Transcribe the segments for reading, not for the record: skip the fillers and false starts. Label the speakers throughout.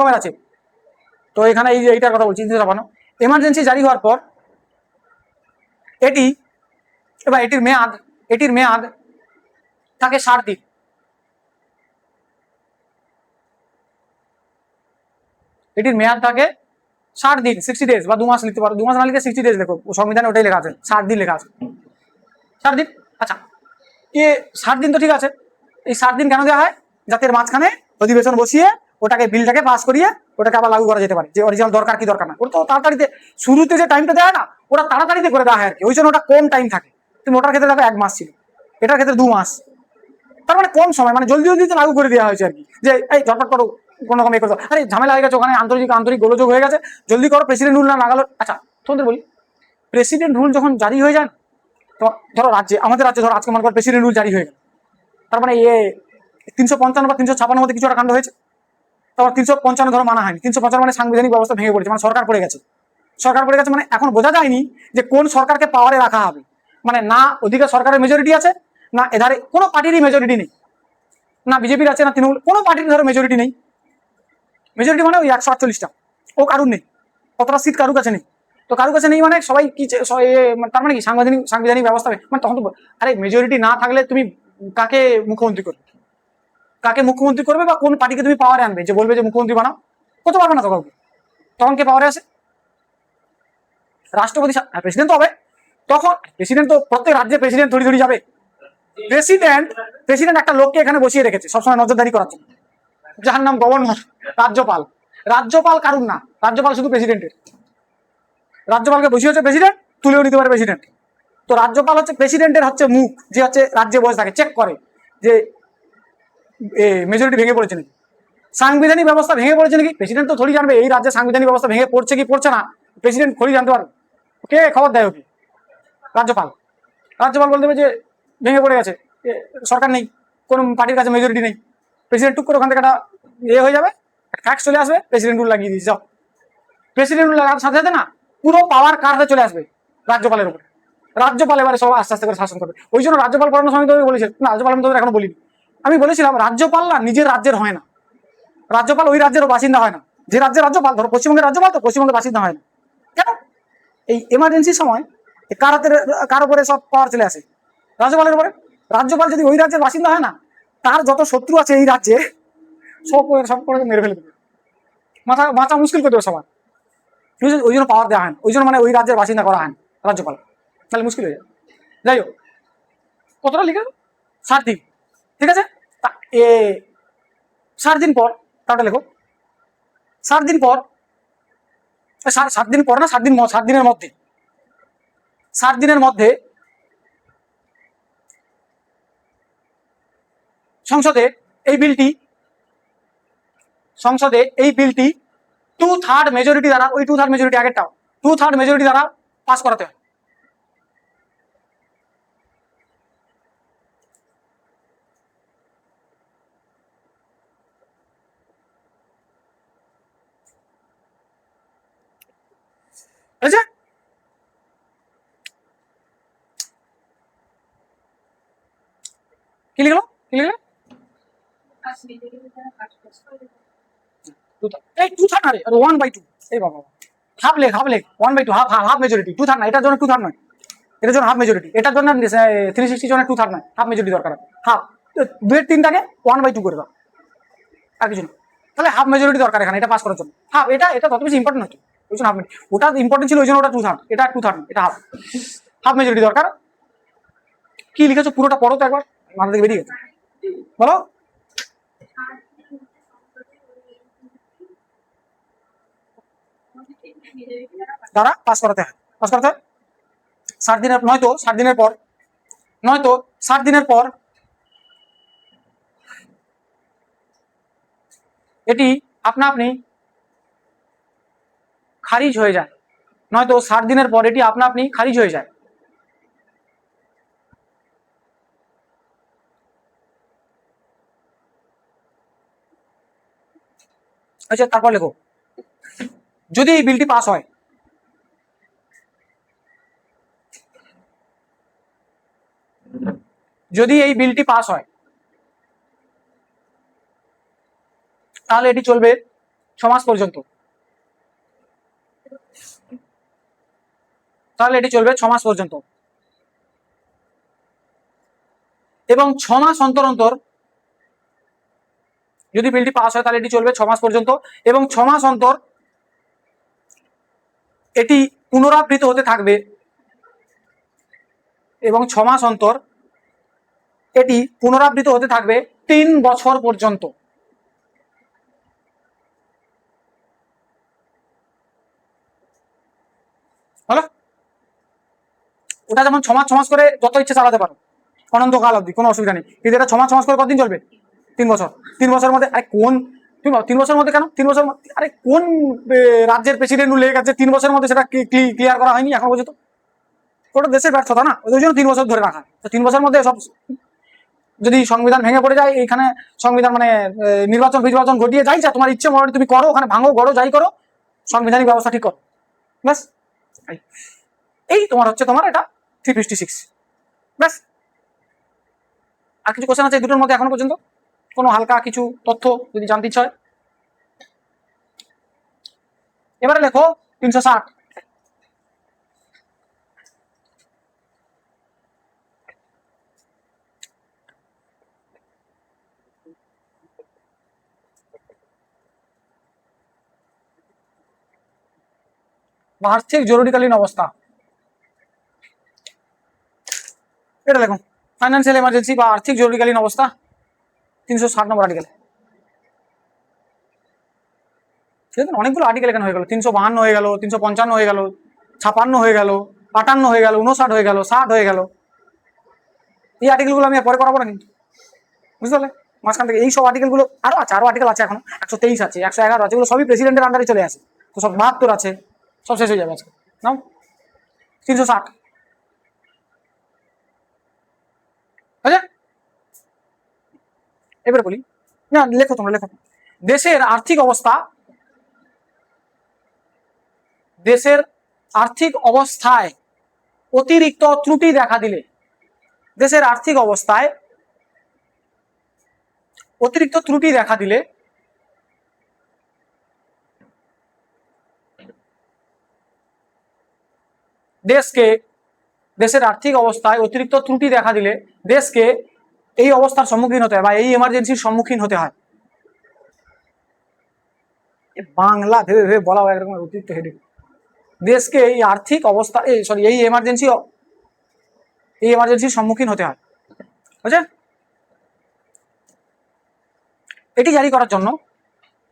Speaker 1: কমের আছে। তো এখানে এই যে এইটার কথা বলছি 356, এমার্জেন্সি জারি হওয়ার পর এটি এবার এটির মেয়াদ থাকে 60 দিন। এটির মেয়াদ থাকে 60 দিন, 60 ডেজ বা 2 মাস লিখতে পারো, 2 মাস না লিখে 60 ডেজ লেখো, সংবিধানে ওটাই লেখা আছে, 60 দিন লেখা আছে, 60 দিন। আচ্ছা, 60 দিন তো ঠিক আছে, এই 60 দিন কেন দেওয়া হয়? যাতে মাঝখানে অধিবেশন বসিয়ে ওটাকে বিলটাকে পাস করিয়ে ওটাকে আবার লাগু করা যেতে পারে, যে অরিজিনাল দরকার কি দরকার না। ওটা তো তাড়াতাড়িতে শুরুতে যে টাইমটা দেয় না, ওরা তাড়াতাড়িতে করে দেওয়া হয় আর কি, ওই জন্য ওটা কম টাইম থাকে। তুমি ওটার ক্ষেত্রে দেখো 1 মাস ছিল, এটার ক্ষেত্রে 2 মাস, তার মানে কম সময়, মানে জলদি জলদি লাগু করে দেওয়া হয়েছে আর কি, যে এই ঝটপট করো, কোনো রকম করো, আরে ঝামেলা হয়ে গেছে ওখানে, আন্তরিক গোলযোগ হয়ে গেছে, জলদি করো, প্রেসিডেন্ট রুল না লাগালো। আচ্ছা তোমাদের বলি, প্রেসিডেন্ট রুল যখন জারি হয়ে যায়, তো ধরো রাজ্যে, আমাদের রাজ্যে ধরো আজকে মনে করো প্রেসিডেন্ট রুল জারি হয়ে গেল, তার মানে 355 বা 356 মধ্যে কিছু একটা কাণ্ড হয়েছে, তারপর 355 ধরো মানা হয়নি, 355 মানে সাংবিধানিক ব্যবস্থা ভেঙে পড়েছে, মানে সরকার পড়ে গেছে, মানে এখন বোঝা যায়নি যে কোন সরকারকে পাওয়ারে রাখা হবে, মানে না ওদিকে সরকারের মেজরিটি আছে, না এধারে কোনো পার্টিরই মেজরিটি নেই, না বিজেপির আছে, না তৃণমূল, কোনো পার্টির ধরো মেজরিটি নেই, মেজরিটি মানে ওই 148টা, ও কারুর নেই, কতটা সিট কারুর কাছে নেই, তো কারুর কাছে নেই মানে সবাই কি, তার মানে কি সাংবিধানিক ব্যবস্থা, মানে তখন তো আরে মেজরিটি না থাকলে তুমি কাকে মুখ্যমন্ত্রী করবে, বা কোন পার্টিকে তুমি পাওয়ারে আনবে, যে বলবে যে মুখ্যমন্ত্রী বানাও, করতে পারবে না তো কাউকে, তখন কে পাওয়ারে আসে? রাষ্ট্রপতি, প্রেসিডেন্ট তো হবে তখন, প্রেসিডেন্ট তো প্রত্যেক রাজ্যে প্রেসিডেন্ট ধরি যাবে, প্রেসিডেন্ট একটা লোককে এখানে বসিয়ে রেখেছে সবসময় নজরদারি করার জন্য, যার নাম গভর্নর, রাজ্যপাল কারুর না, রাজ্যপাল শুধু প্রেসিডেন্টের, রাজ্যপালকে বসিয়েছে প্রেসিডেন্ট, তুলেও নিতে পারে প্রেসিডেন্ট, তো রাজ্যপাল হচ্ছে প্রেসিডেন্টের হচ্ছে মুখ, যে হচ্ছে রাজ্যে বসে থাকে, চেক করে যে মেজরিটি ভেঙে পড়েছে নাকি, সাংবিধানিক ব্যবস্থা ভেঙে পড়েছে নাকি, প্রেসিডেন্ট তো থোড়ি জানবে এই রাজ্যে সাংবিধানিক ব্যবস্থা ভেঙে পড়ছে কি পড়ছে না, প্রেসিডেন্ট থোড়ি জানতে পারবে, কে খবর দেয় ওকে? রাজ্যপাল বলে দেবে যে ভেঙে পড়ে গেছে, সরকার নেই, কোনো পার্টির কাছে মেজরিটি নেই, প্রেসিডেন্ট টুক করে ওখান থেকে একটা হয়ে যাবে, ফ্যাক্স চলে আসবে, প্রেসিডেন্ট রুল লাগিয়ে দিয়েছে, যাও, প্রেসিডেন্ট রুল লাগার সাথে সাথে না পুরো পাওয়ার কার হাতে চলে আসবে, রাজ্যপালের উপরে, রাজ্যপাল এবারে সব আস্তে আস্তে করে শাসন করবে। ওই জন্য রাজ্যপাল পড়ানোর সময় তুমি বলেছিলাম না, রাজ্যপাল আমি তোদের এখনো বলিনি, আমি বলেছিলাম রাজ্যপাল না নিজের রাজ্যের হয় না, রাজ্যপাল ওই রাজ্যের বাসিন্দা হয় না, যে রাজ্যের রাজ্যপাল, ধরো পশ্চিমবঙ্গের রাজ্যপাল তো পশ্চিমবঙ্গের বাসিন্দা হয় না, কেন? এই এমার্জেন্সির সময় কার উপরে সব পাওয়ার চলে আসে, রাজ্যপালের উপরে, রাজ্যপাল যদি ওই রাজ্যের বাসিন্দা হয় না, তার যত শত্রু আছে এই রাজ্যে সব করে মেরে ফেলে দেবে, মাথা মুশকিল করে দেবে সবার, ওই জন্য পাওয়ার দেওয়া হয় না, ওই জন্য মানে ওই রাজ্যের বাসিন্দা করা হয় না রাজ্যপাল, তাহলে মুশকিল হয়ে যায়। যাই হোক, কতটা লিখে 60 দিন, ঠিক আছে, 60 দিন পর, তাহলে লেখো 60 দিন পর, 7 দিন পর না 7 দিনের মধ্যে, 60 দিনের মধ্যে সংসদে এই বিলটি 2/3 মেজরিটি দ্বারা, ওই 2/3 মেজরিটি আগেরটাও 2/3 মেজরিটি দ্বারা পাস করাতে হয়। আচ্ছা, কি লিখলো এই 2/3 আরে 1/2, এই বাবা হাফ লেখ 1/2, হাফ মেজরিটি, 2/3 না, এটার জন্য 2/3 নয়, এটার জন্য হাফ মেজরিটি, এটার জন্য 360 জনের 2/3 নয়, হাফ মেজরিটি দরকার, হাফ, 2/3টাকে 1/2 করে দাও, আর কিছু না, তাহলে হাফ মেজরিটি দরকার এখানে এটা পাস করার জন্য, হাফ, এটা তত বেশি ইম্পর্টেন্ট নয়, ওই জন্য হাফ, ওটা ইম্পর্টেন্ট ছিল ওই জন্য ওটা 2/3, এটা 2/3, এটা হাফ মেজরিটি দরকার। কি লিখেছো পুরোটা পড়ো তো একবার, মাথা থেকে বেরিয়ে গেছে, বলো। দ্বারা পাস করাতে হয় 60 দিনের, নয়তো 60 দিনের পর এটি আপনা আপনি খারিজ হয়ে যায়, নয়তো 60 দিনের পর এটি আপনা আপনি খারিজ হয়ে যায়। আচ্ছা, তারপর লেখো যদি এই বিলটি পাস হয়, তাহলে এটি চলবে 6 মাস পর্যন্ত। তাহলে এটি চলবে 6 মাস পর্যন্ত এবং 6 মাস অন্তর অন্তর যদি বিলটি পাস হয় তাহলে এটি চলবে 6 মাস পর্যন্ত এবং 6 মাস অন্তর এটি পুনরাবৃত্ত হতে থাকবে এবং 6 মাস অন্তর এটি পুনরাবৃত্ত হতে থাকবে 3 বছর পর্যন্ত। হলো? ওটা যেমন 6 মাস 6 মাস করে যত ইচ্ছে চালাতে পারো অনন্তকাল অবধি, কোনো অসুবিধা নেই, কিন্তু এটা 6 মাস 6 মাস করে কতদিন চলবে? 3 বছর। 3 বছরের মধ্যে আরে কোন তুমি 3 বছরের মধ্যে কেন 3 বছর আরে কোন রাজ্যের প্রেসিডেন্ট লেগে গেছে 3 বছরের মধ্যে সেটা ক্লিয়ার করা হয়নি এখন পর্যন্ত? ওটা দেশের ব্যর্থতা না, ওই জন্য 3 বছর ধরে রাখা। তো 3 বছরের মধ্যে সব যদি সংবিধান ভেঙে পড়ে যায়, এইখানে সংবিধান মানে নির্বাচন ঘটিয়ে যাই যা তোমার ইচ্ছে মনে তুমি করো, ওখানে ভাঙো গড়ো যাই করো, সাংবিধানিক ব্যবস্থা ঠিক করো, ব্যাস। এই তোমার হচ্ছে তোমার এটা 356, ব্যাস। আর কিছু কোশ্চেন আছে এই দুটোর মধ্যে এখনো পর্যন্ত? কোনো হালকা কিছু তথ্য যদি জানতে ইচ্ছা হয়? এবারে লেখো 360। আর্থিক জরুরিকালীন অবস্থা, এটা লেখো ফাইন্যান্সিয়াল এমার্জেন্সি বা আর্থিক জরুরিকালীন অবস্থা 360 নম্বর আর্টিকেল। সেদিন অনেকগুলো আর্টিকেল এখানে হয়ে গেল, 352 হয়ে গেল, 355 হয়ে গেল, 56 হয়ে গেল, 58 হয়ে গেল, 59 হয়ে গেল, 60 হয়ে গেল। এই আর্টিকেলগুলো আমি পরে করাবো না কিন্তু, বুঝতে পারলে? মাঝখান থেকে এই সব আর্টিকেলগুলো আরো আছে, আরো আর্টিকেল আছে এখনো, 123 আছে, 111 আছে, এগুলো সবই প্রেসিডেন্টের আন্ডারে চলে আসে, তো সব 72 আছে, সব শেষ হয়ে যাবে আজকে। নাও 360, আচ্ছা এবারে বলি, না লেখো তোমরা লেখো। দেশের আর্থিক অবস্থা, দেশের আর্থিক অবস্থায় অতিরিক্ত ত্রুটি দেখা দিলে, দেশের আর্থিক অবস্থায় অতিরিক্ত ত্রুটি দেখা দিলে দেশের আর্থিক অবস্থায় অতিরিক্ত ত্রুটি দেখা দিলে দেশকে এই অবস্থার সম্মুখীন হতে হয় বা এই এমার্জেন্সির সম্মুখীন হতে হয়। বাংলা ভেবে ভেবে বলা হয় একরকম অতিরিক্ত হেডেক। দেশকে এই আর্থিক অবস্থা এই এমার্জেন্সির সম্মুখীন হতে হয়, বুঝলে? এটি জারি করার জন্য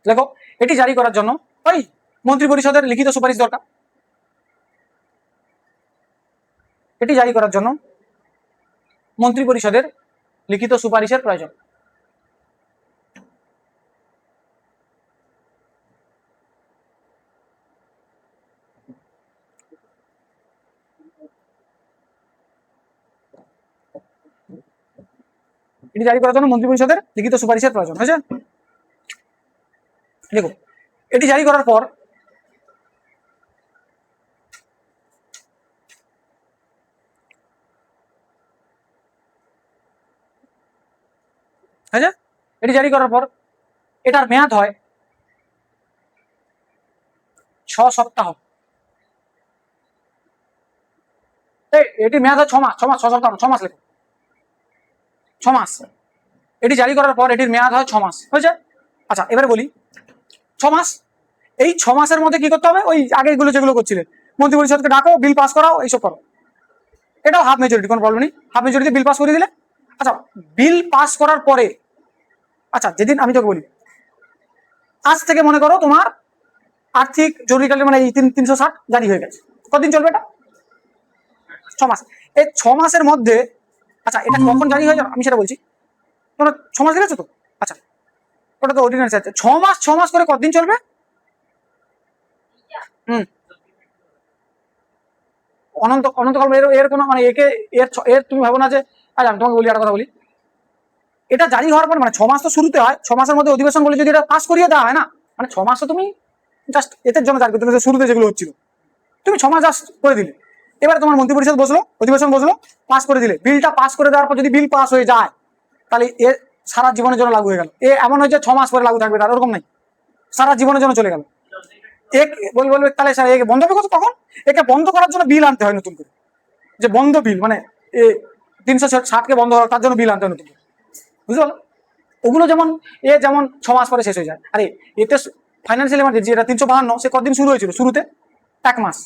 Speaker 1: দেখো, এটি জারি করার জন্য ওই মন্ত্রী পরিষদের লিখিত সুপারিশ দরকার। এটি জারি করার জন্য মন্ত্রী পরিষদের লিখিত সুপারিশের প্রয়োজন। এটি জারি করার জন্য মন্ত্রী পরিষদের লিখিত সুপারিশের প্রয়োজন হয়েছে। দেখো, এটি জারি করার পর হয়েছে, এটি জারি করার পর এটার মেয়াদ হয় 6 সপ্তাহ। এটি মেয়াদ হয় 6 মাস, 6 মাস 6 সপ্তাহ 6 মাস লেখো, 6 মাস। এটি জারি করার পর এটির মেয়াদ হয় 6 মাস, হয়েছে। আচ্ছা এবারে বলি 6 মাস, এই 6 মাসের মধ্যে কি করতে হবে? ওই আগে এগুলো যেগুলো করছিলেন, মন্ত্রী পরিষদকে ডাকো, বিল পাস করাও, এইসব করো। এটাও হাফ মেজরিটি, কোনো প্রবলেম নেই, হাফ মেজরিটি বিল পাস করে দিলে। আচ্ছা বিল পাস করার পরে, আচ্ছা যেদিন আমি তোকে বলি আজ থেকে মনে করো তোমার আর্থিক জরুরিকালীন মানে এই 360 জারি হয়ে গেছে, কতদিন চলবে এটা? 6 মাস। এই 6 মাসের মধ্যে, আচ্ছা এটা কখন জারি হয়ে যাবে আমি সেটা বলছি, তোমরা 6 মাস দেখেছো তো? আচ্ছা ওটা তো অর্ডিন্যান্স আছে, 6 মাস করে কতদিন চলবে? অনন্তকাল। এর কোনো মানে এর তুমি ভাবো না যে, আচ্ছা আমি তোমাকে বলি একটা কথা বলি, এটা জারি হওয়ার পর মানে 6 মাস তো শুরুতে হয়, 6 মাসের মধ্যে অধিবেশন বলে যদি এটা পাস করিয়ে দেওয়া হয় না, মানে 6 মাস তো তুমি জাস্ট এদের জন্য জারি করতে, শুরুতে যেগুলো হচ্ছিল তুমি 6 মাস জাস্ট করে দিলে। এবারে তোমার মন্ত্রী পরিষদ বসলো, অধিবেশন বসলো, পাস করে দিলে, বিলটা পাস করে দেওয়ার পর যদি বিল পাস হয়ে যায় তাহলে এ সারা জীবনের জন্য লাগু হয়ে গেল। এমন হয়েছে 6 মাস পরে লাগু থাকবে, তার ওরকম নাই। সারা জীবনের জন্য চলে গেল। বলবে তাহলে স্যার একে বন্ধ হবে কখন? একে বন্ধ করার জন্য বিল আনতে হয় নতুন করে, যে বন্ধ বিল, মানে 360কে বন্ধ করার, তার জন্য বিল আনতে হয় নতুন করে, বুঝতে পারলো? ওগুলো যেমন যেমন 6 মাস পরে শেষ হয়ে যায়। আরে এতে ফাইন্যান্সিয়াল এমার্জেন্সি, এটা 352, সে কতদিন শুরু হয়েছিল? শুরুতে 1 মাস,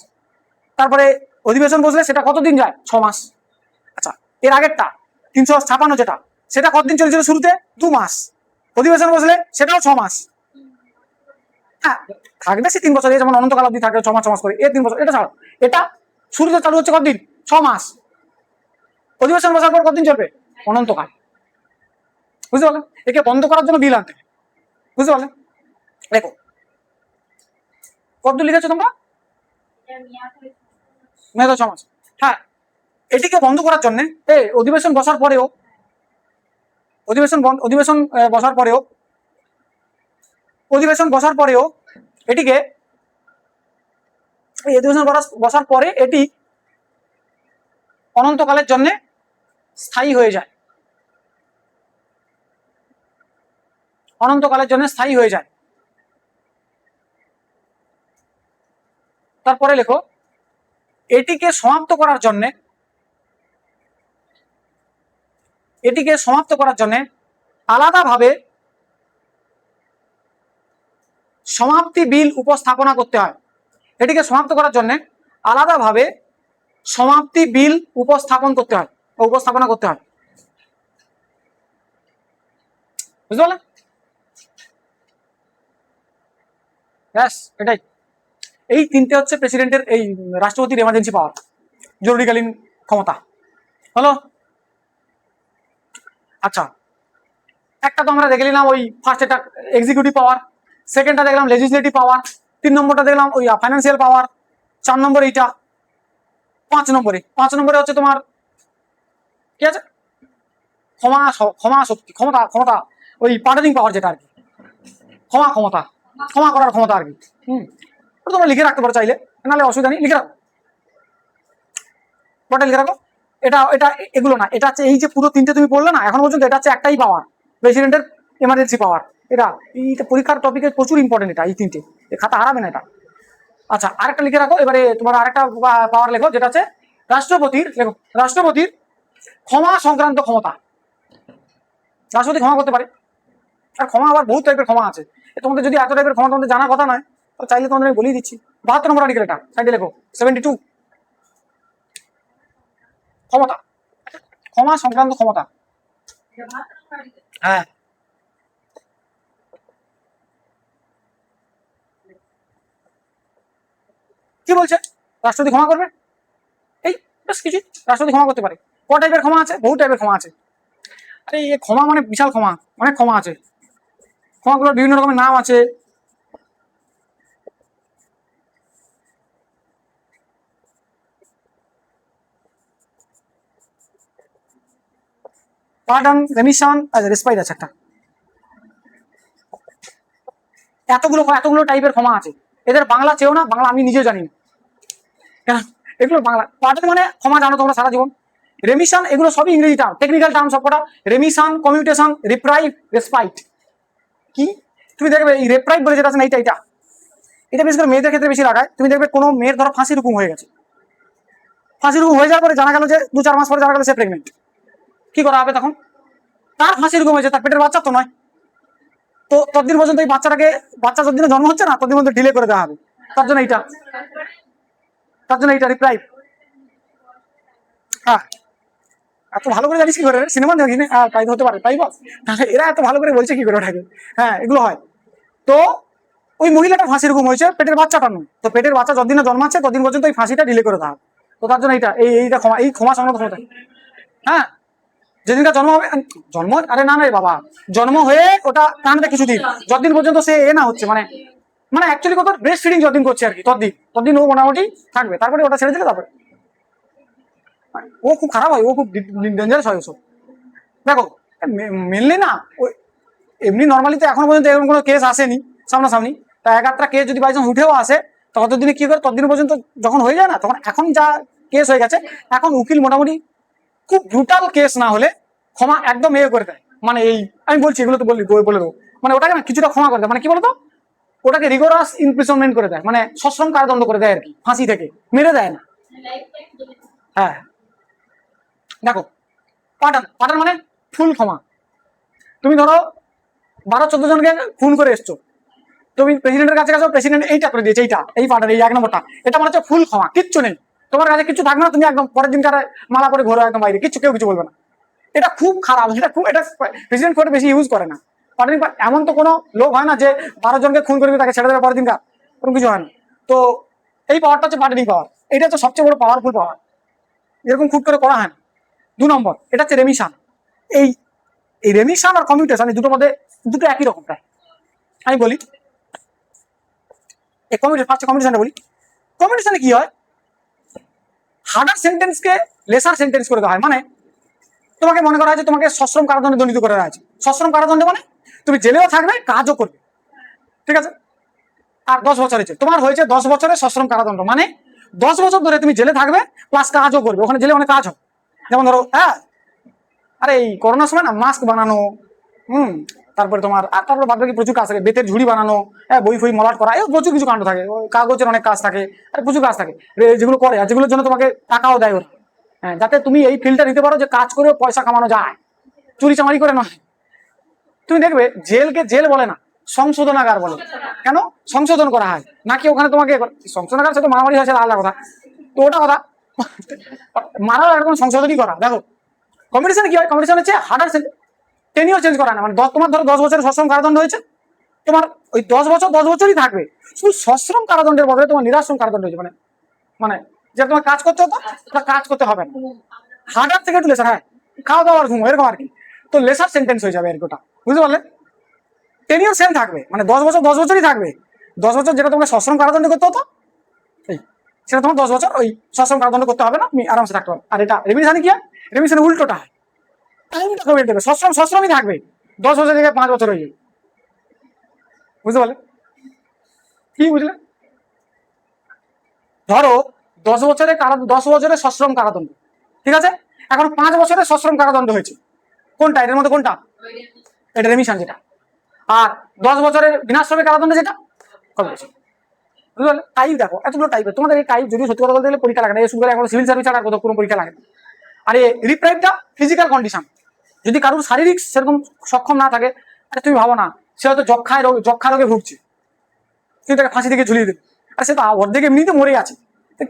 Speaker 1: তারপরে অধিবেশন বসলে সেটা কতদিন যায়? 6 মাস। আচ্ছা, এর আগেরটা 356 যেটা, সেটা কতদিন চলেছিল? শুরুতে 2 মাস, অধিবেশন বসলে সেটাও 6 মাস। হ্যাঁ, থাকবে সে 3 বছর, যেমন অনন্তকাল অবধি থাকে 6 মাস 6 মাস করে, 3 বছর। এটা ছাড়ো, এটা শুরুতে চালু হচ্ছে কতদিন? 6 মাস, অধিবেশন বসার পর কতদিন চলবে? অনন্তকাল, বুঝতে পারলেন? একে বন্ধ করার জন্য বিল আনতে, বুঝতে পারলেন? দেখো কতদূর লিখেছো তোমরা? মেয়াদ 6 মাস। হ্যাঁ, এটিকে বন্ধ করার জন্য অধিবেশন বসার পরেও, অধিবেশন বসার পরেও এটিকে, এই অধিবেশন বসার পরে এটি অনন্তকালের জন্য স্থায়ী হয়ে যায়, অনন্তকালের জন্য স্থায়ী হয়ে যায়। তারপরে লেখো, এটিকে সমাপ্ত করার জন্য, আলাদাভাবে সমাপ্তি বিল উপস্থাপনা করতে হয়। এটিকে সমাপ্ত করার জন্য আলাদাভাবে সমাপ্তি বিল উপস্থাপনা করতে হয়। বুঝতে পারলে? ব্যাস, এটাই। এই 3টে হচ্ছে প্রেসিডেন্টের, এই রাষ্ট্রপতির এমার্জেন্সি পাওয়ার, জরুরিকালীন ক্ষমতা। হলো? আচ্ছা, একটা তো আমরা দেখে নিলাম, ওই ফার্স্ট এটা এক্সিকিউটিভ পাওয়ার, সেকেন্ডটা দেখলাম লেজিসলেটিভ পাওয়ার, 3 নম্বরটা দেখলাম ওই ফাইন্যান্সিয়াল পাওয়ার, 4 নম্বর এইটা, 5 নম্বরে হচ্ছে তোমার কি আছে? ক্ষমতা, ওই পার্ডনিং পাওয়ার, যেটা আর কি ক্ষমা করার ক্ষমতা আর কি। ওটা তোমরা লিখে রাখতে পারো চাইলে, নাহলে অসুবিধা নেই, লিখে রাখো, ওটা লিখে রাখো। এটা এগুলো না, এটা হচ্ছে এই যে পুরো 3টে তুমি পড়লে না এখন পর্যন্ত, এটা হচ্ছে একটাই পাওয়ার, প্রেসিডেন্টের এমার্জেন্সি পাওয়ার। এইটা পরীক্ষার টপিকে প্রচুর ইম্পর্টেন্ট, এটা এই 3টে, খাতা হারাবে না এটা। আচ্ছা, আরেকটা লিখে রাখো এবারে, তোমার আরেকটা পাওয়ার লেখো, যেটা হচ্ছে রাষ্ট্রপতির ক্ষমা সংক্রান্ত ক্ষমতা। রাষ্ট্রপতি ক্ষমা করতে পারে, আর ক্ষমা আবার বহুত টাইপের ক্ষমা আছে। তোমাদের যদি এত টাইপের ক্ষমা তোমাদের জানার কথা নয়, তো চাইলে তোমাদের আমি বলেই দিচ্ছি। 72 নম্বর আর্টিকেল, এটা সাইডে লেখো, 72, ক্ষমতা, ক্ষমা সংক্রান্ত ক্ষমতা। হ্যাঁ, কি বলছে? রাষ্ট্রপতি ক্ষমা করবে, এই বেশ কিছু রাষ্ট্রপতি ক্ষমা করতে পারে। ক টাইপের ক্ষমা আছে? বহু টাইপের ক্ষমা আছে। আরে এই ক্ষমা মানে বিশাল ক্ষমা, অনেক ক্ষমা আছে। ক্ষমাগুলোর বিভিন্ন রকমের নাম আছে। পার্ডন, রেমিশন, রেসপাইট আছে একটা। এতগুলো টাইপের ক্ষমা আছে। এদের বাংলা চেয়েও না, বাংলা আমি নিজেও জানি না কেন। এগুলো বাংলা। পার্ডন মানে ক্ষমা, জানো তোমরা সারা জীবন। রেমিশন, এগুলো সবই ইংরেজি টার্ম, টেকনিক্যাল টার্ম সবকটা। Remission, commutation, reprieve, respite. কি তুমি দেখবে এই রেপ্রাইভ বলে যেটা আছে না, এটা বিশেষ করে মেয়েদের ক্ষেত্রে বেশি লাগায়। তুমি দেখবে কোনো মেয়ের ধরো ফাঁসির হুকুম হয়ে গেছে, ফাঁসির হুকুম হয়ে যাওয়ার পরে জানা গেল যে 2-4 মাস পরে জানা গেল সে প্রেগনেন্ট, কি করা হবে তখন? তার ফাঁসির হুকুম হয়েছে, তার পেটের বাচ্চা তো নয়, তো ততদিন পর্যন্ত এই বাচ্চা যতদিনে জন্ম হচ্ছে না, ততদিন পর্যন্ত ডিলে করে দেওয়া হবে। তার জন্য এইটা রিপ্রাইভ। হ্যাঁ, এত ভালো করে জানিস কি করে? সিনেমা দেখি না, তাই হতে পারে, তাই বল। তাহলে এরা এত ভালো করে বলছে কি করে ওটাকে? হ্যাঁ, এগুলো হয়। তো ওই মহিলাটা ফাঁসির হুকুম হয়েছে, পেটের বাচ্চাটা নয়, তো পেটের বাচ্চা যতদিনে জন্মাচ্ছে ততদিন পর্যন্ত এই ফাঁসিটা ডিলে করে দেওয়া হবে। তো তার জন্য এইটা ক্ষমা, এই ক্ষমা সংক্রান্ত ক্ষমতা। হ্যাঁ, যেদিনকার জন্ম হবে, আরে না রে বাবা, জন্ম হয়ে ওটা টানবে কিছুদিন, যতদিন পর্যন্ত সে না হচ্ছে, মানে অ্যাকচুয়ালি কত ব্রেস্ট ফিডিং যতদিন করছে আর কি, ততদিন ও মোটামুটি থাকবে, তারপরে ওটা ছেড়ে দিলে তারপরে ও খুব খারাপ হয়, ও খুব ডেঞ্জারাস হয় ওসব। দেখো মেনলি না, এমনি নর্মালি তো এখনো পর্যন্ত এরকম কোনো কেস আসেনি সামনাসামনি। তা একটা কেস যদি বাইচান্স উঠেও আসে, ততদিনে কি করে, ততদিন পর্যন্ত যখন হয়ে যায় না, তখন এখন যা কেস হয়ে গেছে, এখন উকিল মোটামুটি খুব ব্রুটাল কেস না হলে ক্ষমা একদম করে দেয়। মানে এই আমি বলছি, এগুলো তো বলে দেবো, মানে ওটাকে না কিছুটা ক্ষমা করে দেয়। মানে কি বলতো, ওটাকে রিগোরাস ইমপ্রিজনমেন্ট করে দেয়, মানে সশ্রম কারাদণ্ড করে দেয় আর কি, ফাঁসি থেকে মেরে দেয় না। হ্যাঁ দেখো, পাঠান, পাঠান মানে ফুল ক্ষমা। তুমি ধরো 12-14 জনকে খুন করে এসছো, তুমি প্রেসিডেন্টের কাছে গেছো, প্রেসিডেন্ট এইটা করে দিয়েছে, এইটা এই পাঠান, এই 1 নম্বরটা, এটা মানে হচ্ছে ফুল ক্ষমা, কিচ্ছু নেই তোমার কাছে, কিছু থাকবে না, তুমি একদম পরের দিন মালা করে ঘোরো একদম বাইরে, কিচ্ছু, কেউ কিছু বলবে না। এটা খুব খারাপ, এটা প্রেসিডেন্ট কোর্ট বেশি ইউজ করে না। পার্টিং এমন তো কোনো লোক হয় না যে 12 জনকে খুন করবে তাকে ছেড়ে দেবে পরের দিনকার, কোনো কিছু হয় না। তো এই পাওয়ারটা হচ্ছে পার্টিং পাওয়ার, এটা হচ্ছে সবচেয়ে বড় পাওয়ারফুল পাওয়ার, এরকম খুব করে করা হয় না। 2 নম্বর, এটা হচ্ছে রেমিশন। এই রেমিশন আর কমিউটেশন, এই দুটোর মধ্যে দুটো একই রকম প্রায়। আমি বলি এই কমিউটেশনটা বলি। কমিউটেশনে কি হয়, হার্ডার সেন্টেন্সকে লেসার সেন্টেন্স করে দেওয়া হয়। মানে তোমাকে মনে করা হয় যে তোমাকে সশ্রম কারাদণ্ডে দণ্ডিত করা হয়েছে। সশ্রম কারাদণ্ডে মানে তুমি জেলেও থাকবে, কাজও করবে, ঠিক আছে। আর 10 বছর হয়েছে, তোমার হয়েছে 10 বছরের সশ্রম কারাদণ্ড, মানে 10 বছর ধরে তুমি জেলে থাকবে প্লাস কাজও করবে। ওখানে জেলে অনেক কাজ হয়, যেমন ধরো আরে এই করোনার সময় না মাস্ক বানানো, তারপরে তোমার আর তারপরে বাদ বাকি প্রচুর কাজ থাকে, বেতের ঝুড়ি বানানো, বই ফই মলাট করা, এই প্রচুর কিছু কাণ্ড থাকে, কাগজের অনেক কাজ থাকে, আর প্রচুর কাজ থাকে যেগুলো করে, আর যেগুলোর জন্য তোমাকে টাকাও দেয় ওরা। হ্যাঁ, যাতে তুমি এই ফিল্ডটা নিতে পারো যে কাজ করে পয়সা কামানো যায়, চুরি চামারি করে নয়। তুমি দেখবে জেলকে জেল বলে না, সংশোধনাগার বলে। কেন? সংশোধন করা হয় নাকি ওখানে তোমাকে, সংশোধনাগার সাথে মারামারি হয়েছে আলাদা কথা, তো ওটা কথা মারা এরকম সংশোধনই করা। দেখো কম্পিটিশনে কি হয়, কম্পিটিশন হচ্ছে হার্ডার টেনিও চেঞ্জ করা না, মানে তোমার ধরো 10 বছরের সশ্রম কারাদণ্ড হয়েছে, তোমার ওই 10 বছর 10 বছরই থাকবে, শুধু সশ্রম কারাদণ্ডের বদলে তোমার নিরাশ্রম কারাদণ্ড হয়েছে। মানে যে তোমার কাজ করতে হতো কাজ করতে হবে না, হার্ডার থেকে একটু লেসার, হ্যাঁ খাওয়া দাওয়ার ঘুমো এরকম আর কি, তো লেসার সেন্টেন্স হয়ে যাবে এরকমটা, বুঝতে পারলে। টেনিও সেম থাকবে, মানে 10 বছর 10 বছরই থাকবে। 10 বছর যেটা তোমাকে সশ্রম কারাদণ্ড করতে হতো, এই সেটা তোমার 10 বছর ওই সশ্রম কারাদণ্ড করতে হবে না, তুমি আরামসে থাকতে পারবে। আর এটা রেমিশনে কি হয়, রেমিশনে উল্টোটা হয়, টাইমটা কমিয়ে দেবে, সশ্রমই থাকবে, 10 বছর থেকে 5 বছর হয়ে যাবে, বুঝতে পারলে। কি বুঝলে? ধরো 10 বছরের সশ্রম কারাদণ্ড, ঠিক আছে, এখন 5 বছরের সশ্রম কারাদণ্ড হয়েছে, কোনটা এটার মধ্যে কোনটা? এটা রেমিশন যেটা। আর 10 বছরের বিনাশ্রমের কারাদণ্ড যেটা, বুঝতে পারলে। টাইপ দেখো, এতগুলো টাইপের, তোমাদের এই টাইপ যদি সত্যি কথা বলতে গেলে পরীক্ষা লাগে না, এই শুধু এখন সিভিল সার্ভিস ছাড়া কোথাও কোনো পরীক্ষা লাগে না। আর এই রিপ্রাইভটা ফিজিক্যাল কন্ডিশন, যদি কারোর শারীরিক সেরকম সক্ষম না থাকে, আরে তুমি ভাবো না সে হয়তো যক্ষা রোগে ভুগছে, তুমি তাকে ফাঁসি থেকে ঝুলিয়ে দেবে, আর সে তো অর্ধেক এমনিতে মরে আছে,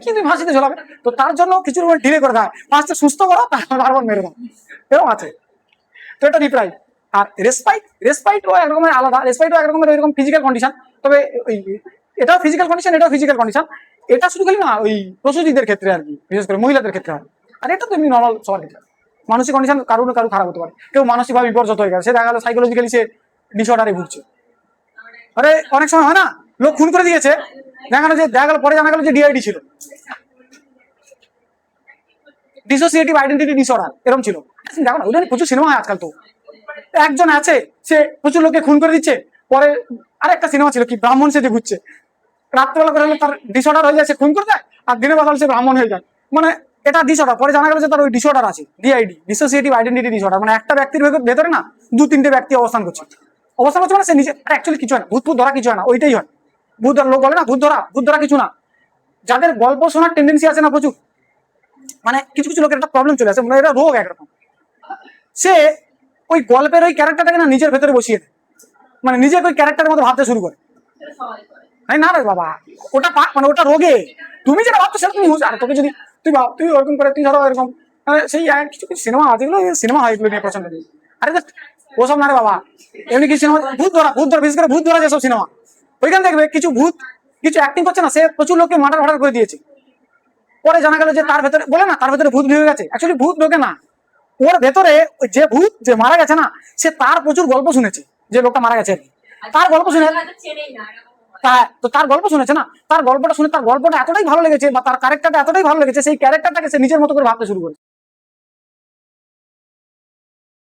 Speaker 1: কি তুমি ফাঁসিতে ঝোলাবে? তো তার জন্য কিছু ডিলে করে দেয়, ফার্স্টে সুস্থ করো তারপর মেরে দাও, এরকম আছে। তো এটা রিপ্রাইভ। আর রেসপাইটও একরকমের আলাদা, রেসপাইটও একরকমের ওইরকম ফিজিক্যাল কন্ডিশন, তবে ওই এটাও ফিজিক্যাল কন্ডিশন, এটাও ফিজিক্যাল কন্ডিশন, এটা শুধু খালি না ওই প্রসূতিদের ক্ষেত্রে আর কি, বিশেষ করে মহিলাদের ক্ষেত্রে হয়, আর এটা তো এমনি নর্মাল সবার ক্ষেত্রে। মানসিক কন্ডিশন কারো না কারো খারাপ হতে পারে, কেউ মানসিকভাবে বিপর্যস্ত হয়ে গেছে, সে দেখা গেল সাইকোলজিক্যালি সে ডিসঅর্ডারে ভুগছে। আরে অনেক সময় হয় না, লোক খুন করে দিয়েছে, পরে জানা গেল যে ডিআইডি ছিল, ডিসোসিয়েটিভ আইডেন্টিটি ডিসঅর্ডার, এরকম ছিল। দেখো না, ওই জন্য প্রচুর সিনেমা হয় আজকাল। তো একজন আছে সে প্রচুর লোককে খুন করে দিচ্ছে, পরে আরেকটা সিনেমা ছিল কি ব্রাহ্মণ সেজে ঘুরছে, রাত্রেবেলা করে হলে তার ডিসঅর্ডার হয়ে যায়, সে খুন করে দেয়, আর দিনের বেলা সে ব্রাহ্মণ হয়ে যায়, মানে এটা ডিসঅর্ডার। পরে জানা গেল যে তার ওই ডিসঅর্ডার আছে, ডিআইডি, ডিসোসিয়েটিভ আইডেন্টিটি ডিসঅর্ডার, মানে একটা ব্যক্তির ভেতরে না 2-3টে ব্যক্তি অবস্থান করছে, মানে সে নিজে অ্যাকচুয়ালি কিছু হয় না, ভূত ধরা কিছু হয় না, ওইটাই হয় ভূত ধরা। লোক বলে না ভূত ধরা কিছু না, যাদের গল্প শোনার টেন্ডেন্সি আছে না প্রচুর, মানে কিছু কিছু লোকের একটা প্রবলেম চলে আসে, মানে এটা রোগ একরকম, সে ওই গল্পের ওই ক্যারেক্টারটাকে না নিজের ভেতরে বসিয়ে দেয়, মানে নিজেকে ওই ক্যারেক্টারের মতো ভাবতে শুরু করে। না রে বাবা, ওটা মানে ওটা রোগে, তুমি যেটা ভাবছো সেটা তুমি আর তোকে যদি তুই ওরকম করে, তুই ধরো এরকম সেই কিছু কিছু সিনেমা আছে, এগুলো সিনেমা হয়, এগুলো নিয়ে পছন্দ। আরে ওসব না রে বাবা, এমনি কিছু সিনেমা ভূত ধরা বিশেষ করে ভূত ধরা যেসব সিনেমা, ওইখানে দেখবে কিছু ভূত কিছু অ্যাক্টিং করছে না, সে প্রচুর লোককে মার্ডার করে দিয়েছে, পরে জানা গেল যে তার ভেতরে বলে না তার ভেতরে ভূত ঢুকে গেছে, অ্যাকচুয়ালি ভূত ঢোকে না, ওর ভেতরে যে ভূত যে মারা গেছে না, সে তার প্রচুর গল্প শুনেছে, যে লোকটা মারা গেছে তার গল্প শুনে, তো তার গল্প শুনেছে না, তার গল্পটা শুনে তার গল্পটা এতটাই ভালো লেগেছে, বা তার ক্যারেক্টারটা এতটাই ভালো লেগেছে, সেই ক্যারেক্টারটাকে সে নিজের মতো করে ভাবতে শুরু করে।